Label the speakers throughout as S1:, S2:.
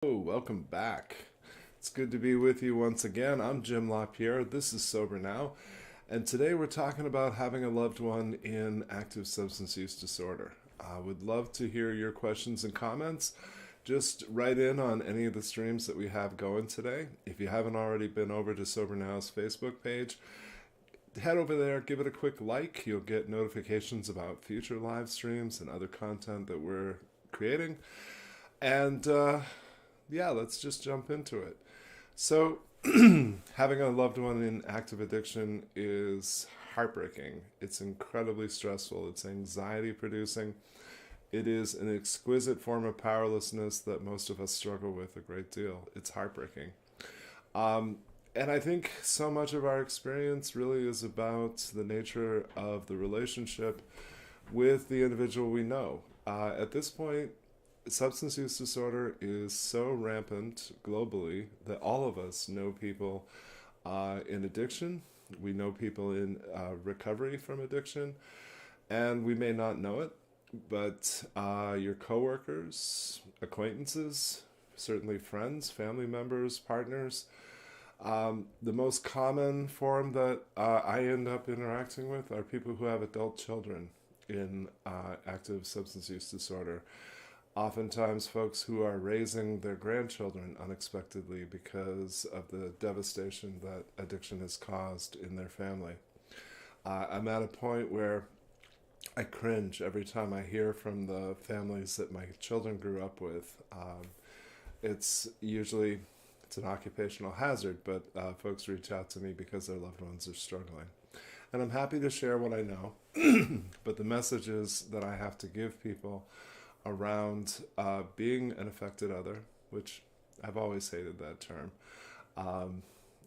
S1: Oh, welcome back. It's good to be with you once again. I'm Jim LaPierre. This is Sober Now, and today we're talking about having a loved one in active substance use disorder. I would love to hear your questions and comments. Just write in on any of the streams that we have going today. If you haven't already been over to Sober Now's Facebook page, head over there, give it a quick like. You'll get notifications about future live streams and other content that we're creating. And yeah, let's just jump into it. So, having a loved one in active addiction is heartbreaking. It's incredibly stressful. It's anxiety producing. It is an exquisite form of powerlessness that most of us struggle with a great deal. It's heartbreaking. And I think so much of our experience really is about the nature of the relationship with the individual we know. At this point, substance use disorder is so rampant globally that all of us know people in addiction. We know people in recovery from addiction, and we may not know it, but your coworkers, acquaintances, certainly friends, family members, partners. The most common form that I end up interacting with are people who have adult children in active substance use disorder. Oftentimes, folks who are raising their grandchildren unexpectedly because of the devastation that addiction has caused in their family. I'm at a point where I cringe every time I hear from the families that my children grew up with. It's usually it's an occupational hazard, but folks reach out to me because their loved ones are struggling. And I'm happy to share what I know, but the messages that I have to give people around being an affected other, which I've always hated that term.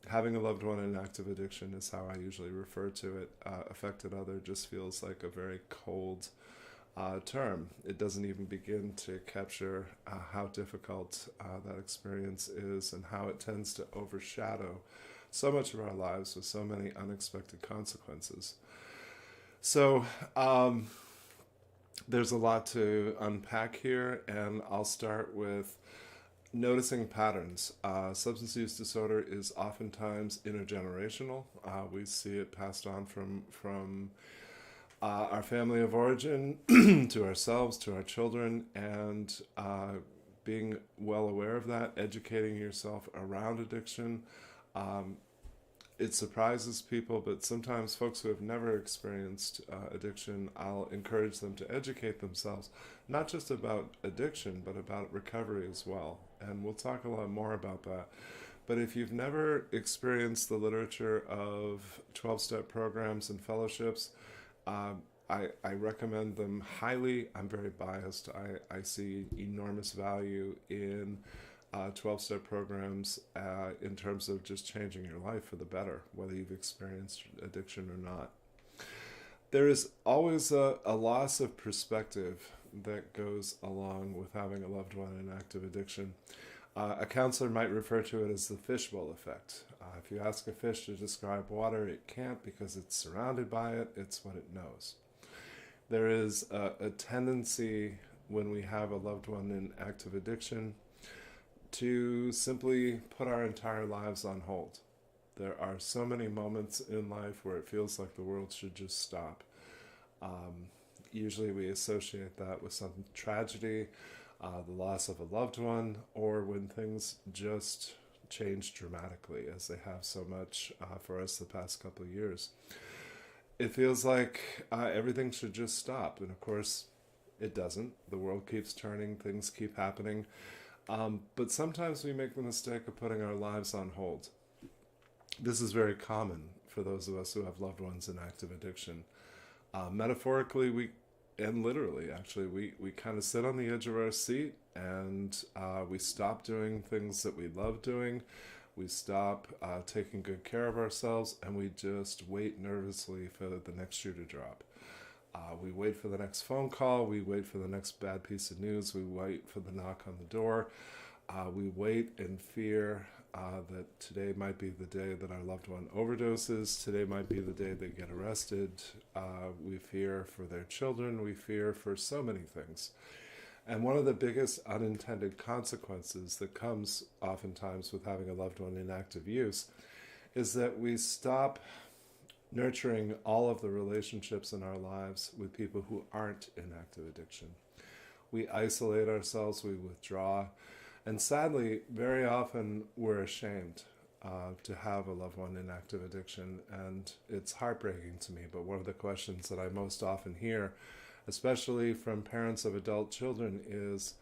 S1: Having a loved one in active addiction is how I usually refer to it. Affected other just feels like a very cold term. It doesn't even begin to capture how difficult that experience is and how it tends to overshadow so much of our lives with so many unexpected consequences. So, there's a lot to unpack here, and I'll start with noticing patterns. Substance use disorder is oftentimes intergenerational. We see it passed on from our family of origin to ourselves, to our children, and being well aware of that, educating yourself around addiction. It surprises people, but sometimes folks who have never experienced addiction, I'll encourage them to educate themselves, not just about addiction, but about recovery as well. And we'll talk a lot more about that. But if you've never experienced the literature of 12-step programs and fellowships, I recommend them highly. I'm very biased. I see enormous value in 12-step programs in terms of just changing your life for the better, whether you've experienced addiction or not. There is always a loss of perspective that goes along with having a loved one in active addiction. A counselor might refer to it as the fishbowl effect. If you ask a fish to describe water, it can't because it's surrounded by it. It's what it knows. There is a tendency when we have a loved one in active addiction to simply put our entire lives on hold. There are so many moments in life where it feels like the world should just stop. Usually we associate that with some tragedy, the loss of a loved one, or when things just change dramatically, as they have so much for us the past couple of years. It feels like everything should just stop, and of course it doesn't. The world keeps turning, things keep happening. But sometimes we make the mistake of putting our lives on hold. This is very common for those of us who have loved ones in active addiction. Metaphorically, and literally, actually, we kind of sit on the edge of our seat and we stop doing things that we love doing. We stop taking good care of ourselves, and we just wait nervously for the next shoe to drop. We wait for the next phone call. We wait for the next bad piece of news. We wait for the knock on the door. We wait in fear that today might be the day that our loved one overdoses. Today might be the day they get arrested. We fear for their children. We fear for so many things. And one of the biggest unintended consequences that comes oftentimes with having a loved one in active use is that we stop nurturing all of the relationships in our lives with people who aren't in active addiction. We isolate ourselves, we withdraw, and sadly, very often we're ashamed to have a loved one in active addiction, and it's heartbreaking to me. But one of the questions that I most often hear, especially from parents of adult children, is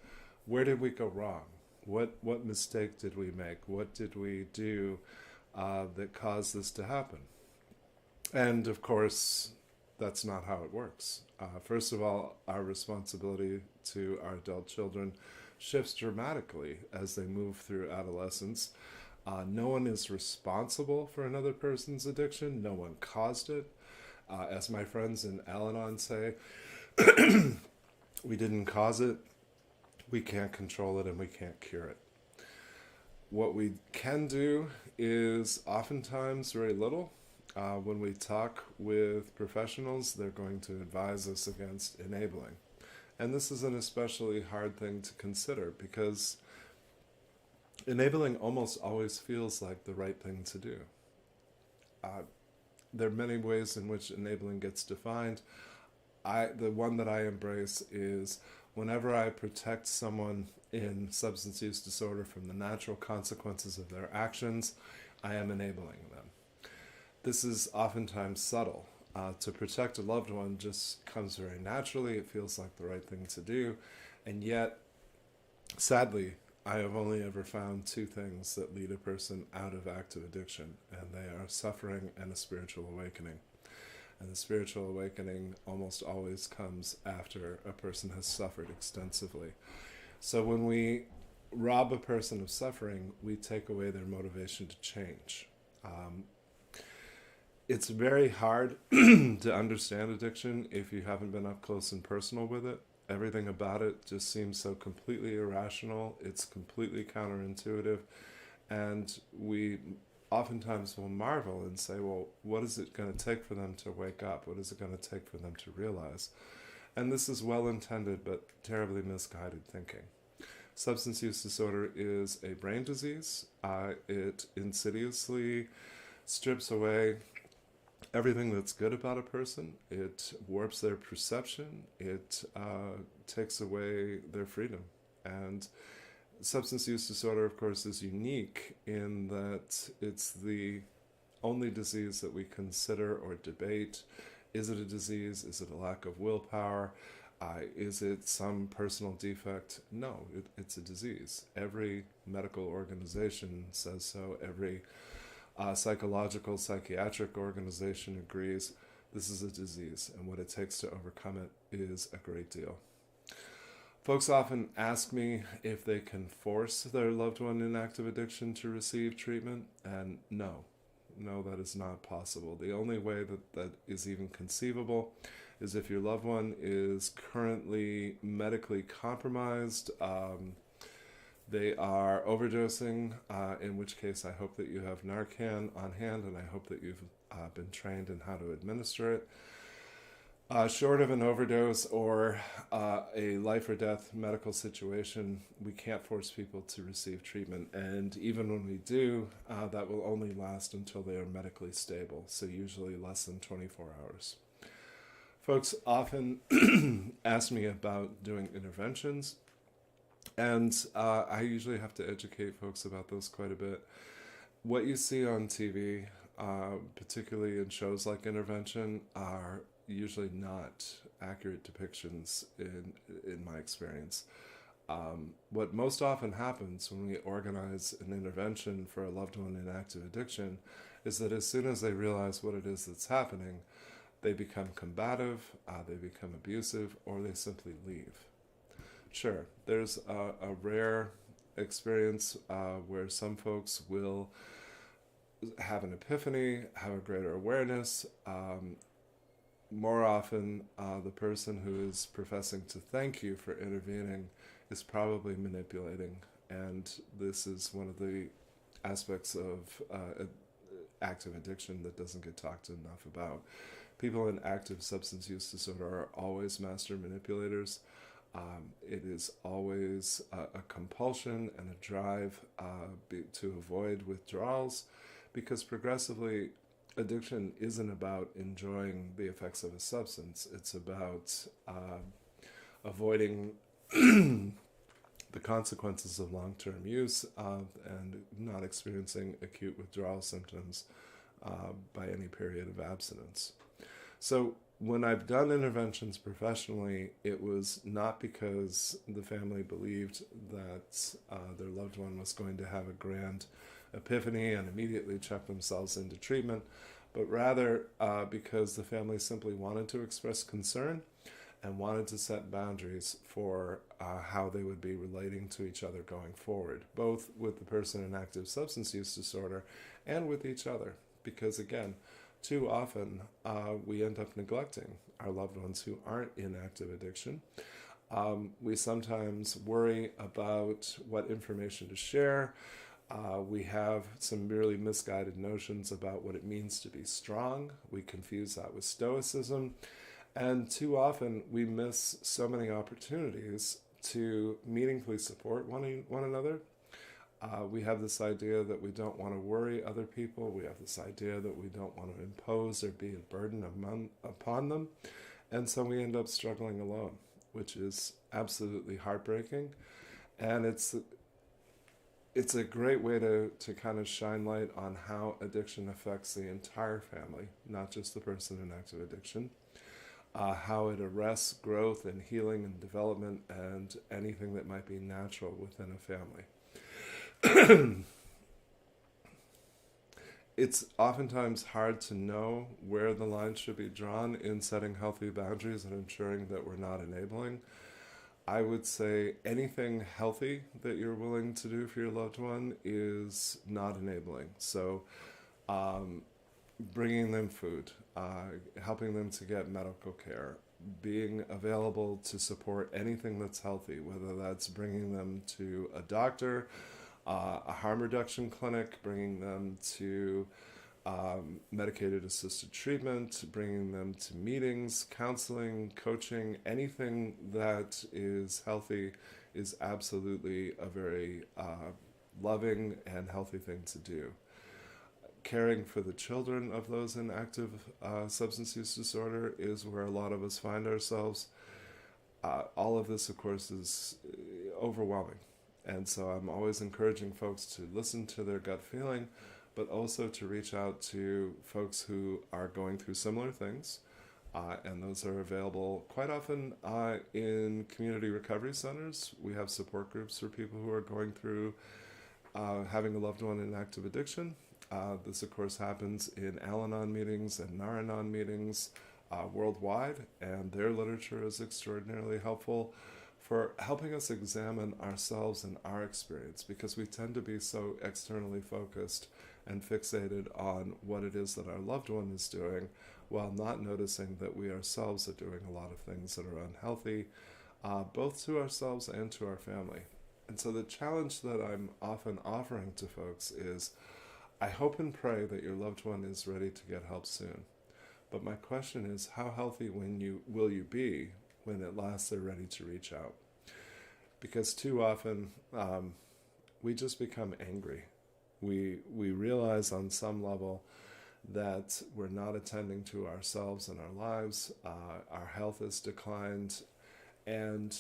S1: where did we go wrong? What mistake did we make? What did we do that caused this to happen? And of course, that's not how it works. First of all, our responsibility to our adult children shifts dramatically as they move through adolescence. No one is responsible for another person's addiction. No one caused it. As my friends in Al-Anon say, we didn't cause it, we can't control it, and we can't cure it. What we can do is oftentimes very little. When we talk with professionals, they're going to advise us against enabling. And this is an especially hard thing to consider because enabling almost always feels like the right thing to do. There are many ways in which enabling gets defined. The one that I embrace is whenever I protect someone in substance use disorder from the natural consequences of their actions, I am enabling them. This is oftentimes subtle. To protect a loved one just comes very naturally. It feels like the right thing to do. And yet, sadly, I have only ever found two things that lead a person out of active addiction, and they are suffering and a spiritual awakening. And the spiritual awakening almost always comes after a person has suffered extensively. So when we rob a person of suffering, we take away their motivation to change. It's very hard to understand addiction if you haven't been up close and personal with it. Everything about it just seems so completely irrational. It's completely counterintuitive. And we oftentimes will marvel and say, well, what is it going to take for them to wake up? What is it going to take for them to realize? And this is well-intended but terribly misguided thinking. Substance use disorder is a brain disease. It insidiously strips away everything that's good about a person. It warps their perception. It takes away their freedom. And substance use disorder, of course, is unique in that it's the only disease that we consider or debate. Is it a disease? Is it a lack of willpower? Is it some personal defect? No, it's a disease. Every medical organization says so. Every psychological, psychiatric organization agrees this is a disease, and what it takes to overcome it is a great deal. Folks often ask me if they can force their loved one in active addiction to receive treatment, and no, that is not possible. The only way that is even conceivable is if your loved one is currently medically compromised, they are overdosing, in which case I hope that you have Narcan on hand, and I hope that you've been trained in how to administer it. Short of an overdose or a life or death medical situation, we can't force people to receive treatment. And even when we do, that will only last until they are medically stable, so usually less than 24 hours. Folks often ask me about doing interventions. And I usually have to educate folks about those quite a bit. What you see on TV, particularly in shows like Intervention, are usually not accurate depictions in my experience. What most often happens when we organize an intervention for a loved one in active addiction is that as soon as they realize what it is that's happening, they become combative, they become abusive, or they simply leave. Sure, there's a rare experience where some folks will have an epiphany, have a greater awareness. More often, the person who is professing to thank you for intervening is probably manipulating, and this is one of the aspects of active addiction that doesn't get talked enough about. People in active substance use disorder are always master manipulators. It is always a compulsion and a drive to avoid withdrawals, because progressively addiction isn't about enjoying the effects of a substance. It's about avoiding the consequences of long-term use and not experiencing acute withdrawal symptoms by any period of abstinence. So when I've done interventions professionally, it was not because the family believed that their loved one was going to have a grand epiphany and immediately check themselves into treatment, but rather because the family simply wanted to express concern and wanted to set boundaries for how they would be relating to each other going forward, both with the person in active substance use disorder and with each other. Because again, too often we end up neglecting our loved ones who aren't in active addiction. We sometimes worry about what information to share. We have some really misguided notions about what it means to be strong. We confuse that with stoicism. And too often we miss so many opportunities to meaningfully support one another. We have this idea that we don't want to worry other people. We have this idea that we don't want to impose or be a burden upon them. And so we end up struggling alone, which is absolutely heartbreaking. And it's a great way to kind of shine light on how addiction affects the entire family, not just the person in active addiction. How it arrests growth and healing and development and anything that might be natural within a family. It's oftentimes hard to know where the line should be drawn in setting healthy boundaries and ensuring that we're not enabling. I would say anything healthy that you're willing to do for your loved one is not enabling. So bringing them food, helping them to get medical care, being available to support anything that's healthy, whether that's bringing them to a doctor, a harm reduction clinic, bringing them to medicated assisted treatment, bringing them to meetings, counseling, coaching, anything that is healthy is absolutely a very loving and healthy thing to do. Caring for the children of those in active substance use disorder is where a lot of us find ourselves. All of this, of course, is overwhelming. And so I'm always encouraging folks to listen to their gut feeling, but also to reach out to folks who are going through similar things. And those are available quite often in community recovery centers. We have support groups for people who are going through having a loved one in active addiction. This, of course, happens in Al-Anon meetings and Nar-Anon meetings worldwide, and their literature is extraordinarily helpful for helping us examine ourselves and our experience, because we tend to be so externally focused and fixated on what it is that our loved one is doing, while not noticing that we ourselves are doing a lot of things that are unhealthy, both to ourselves and to our family. And so the challenge that I'm often offering to folks is, I hope and pray that your loved one is ready to get help soon. But my question is, how healthy will you be when at last they're ready to reach out? Because too often we just become angry. We realize on some level that we're not attending to ourselves and our lives. Our health has declined, and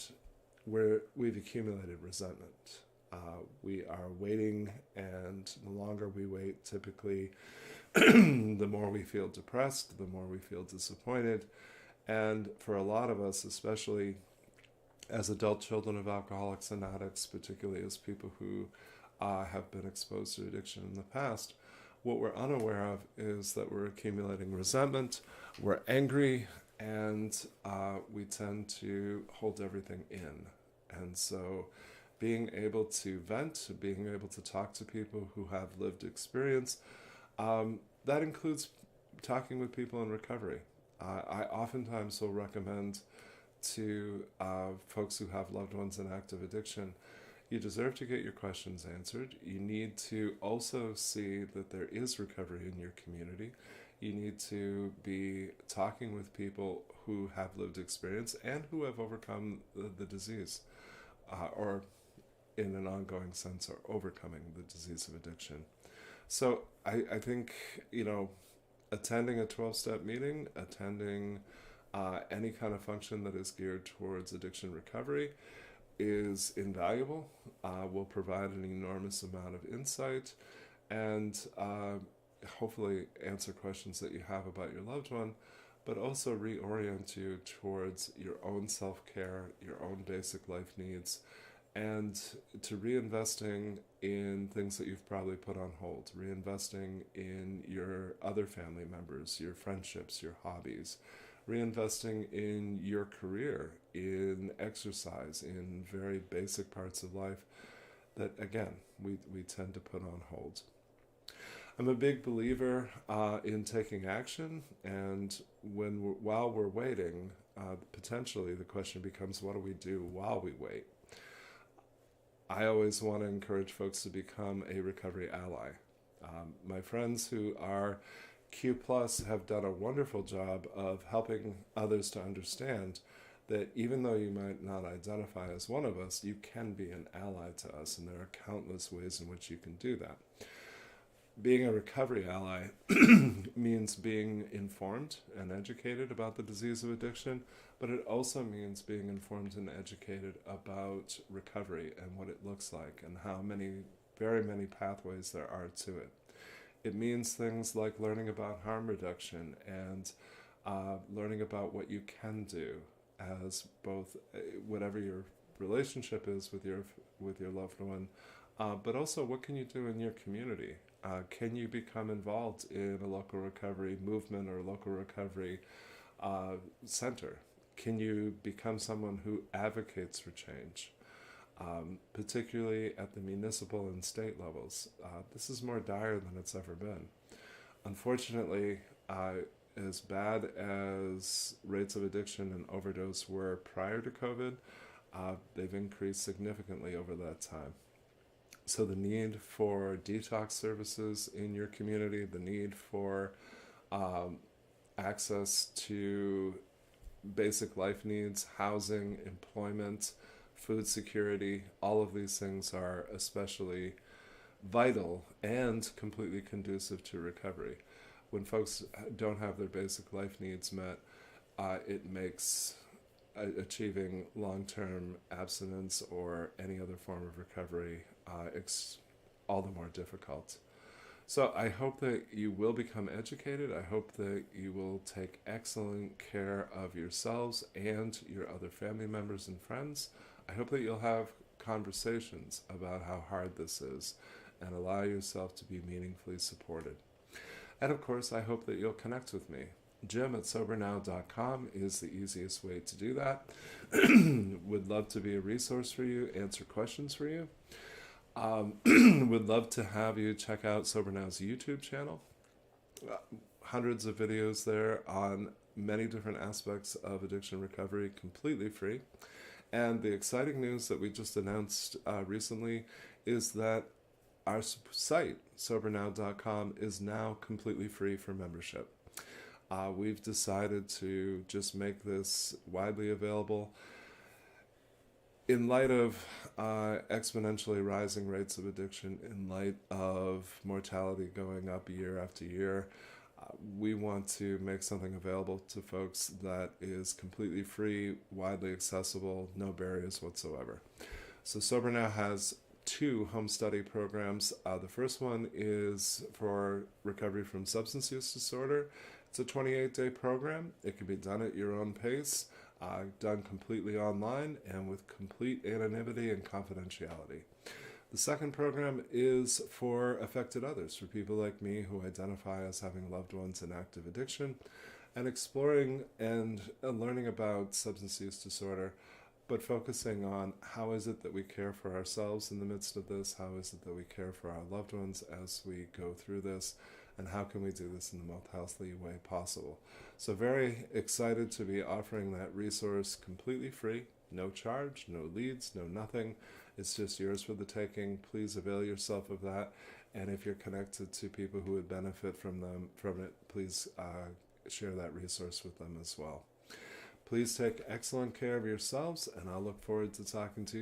S1: we've accumulated resentment. We are waiting, and the longer we wait, typically, the more we feel depressed, the more we feel disappointed. And for a lot of us, especially as adult children of alcoholics and addicts, particularly as people who have been exposed to addiction in the past, what we're unaware of is that we're accumulating resentment, we're angry, and we tend to hold everything in. And so being able to vent, being able to talk to people who have lived experience, that includes talking with people in recovery. I oftentimes will recommend to folks who have loved ones in active addiction, you deserve to get your questions answered. You need to also see that there is recovery in your community. You need to be talking with people who have lived experience and who have overcome the disease, or in an ongoing sense are overcoming the disease of addiction. So I think, attending a 12-step meeting, attending any kind of function that is geared towards addiction recovery is invaluable, will provide an enormous amount of insight, and hopefully answer questions that you have about your loved one, but also reorient you towards your own self-care, your own basic life needs, and to reinvesting in things that you've probably put on hold, reinvesting in your other family members, your friendships, your hobbies, reinvesting in your career, in exercise, in very basic parts of life that, again, we tend to put on hold. I'm a big believer in taking action, and while we're waiting, potentially the question becomes, what do we do while we wait? I always want to encourage folks to become a recovery ally. My friends who are Q+ have done a wonderful job of helping others to understand that even though you might not identify as one of us, you can be an ally to us, and there are countless ways in which you can do that. Being a recovery ally means being informed and educated about the disease of addiction, but it also means being informed and educated about recovery and what it looks like and how very many pathways there are to it. It means things like learning about harm reduction and learning about what you can do as both whatever your relationship is with your loved one, but also what can you do in your community. Can you become involved in a local recovery movement or local recovery center? Can you become someone who advocates for change, particularly at the municipal and state levels? This is more dire than it's ever been. Unfortunately, as bad as rates of addiction and overdose were prior to COVID, they've increased significantly over that time. So the need for detox services in your community, the need for access to basic life needs, housing, employment, food security, all of these things are especially vital and completely conducive to recovery. When folks don't have their basic life needs met, it makes achieving long-term abstinence or any other form of recovery all the more difficult. So I hope that you will become educated. I hope that you will take excellent care of yourselves and your other family members and friends. I hope that you'll have conversations about how hard this is and allow yourself to be meaningfully supported. And of course, I hope that you'll connect with me. Jim@sobernow.com is the easiest way to do that. Would love to be a resource for you, answer questions for you. Would love to have you check out Sober Now's YouTube channel. Hundreds of videos there on many different aspects of addiction recovery, completely free. And the exciting news that we just announced recently is that our site, sobernow.com, is now completely free for membership. We've decided to just make this widely available. In light of exponentially rising rates of addiction, in light of mortality going up year after year, we want to make something available to folks that is completely free, widely accessible, no barriers whatsoever. So Sober Now has 2 home study programs. The first one is for recovery from substance use disorder. It's a 28-day program. It can be done at your own pace, done completely online and with complete anonymity and confidentiality. The second program is for affected others, for people like me who identify as having loved ones in active addiction, and exploring and learning about substance use disorder, but focusing on how is it that we care for ourselves in the midst of this, how is it that we care for our loved ones as we go through this, and how can we do this in the most healthy way possible. So very excited to be offering that resource completely free, no charge, no leads, no nothing. It's just yours for the taking. Please avail yourself of that. And if you're connected to people who would benefit from it, please share that resource with them as well. Please take excellent care of yourselves, and I'll look forward to talking to you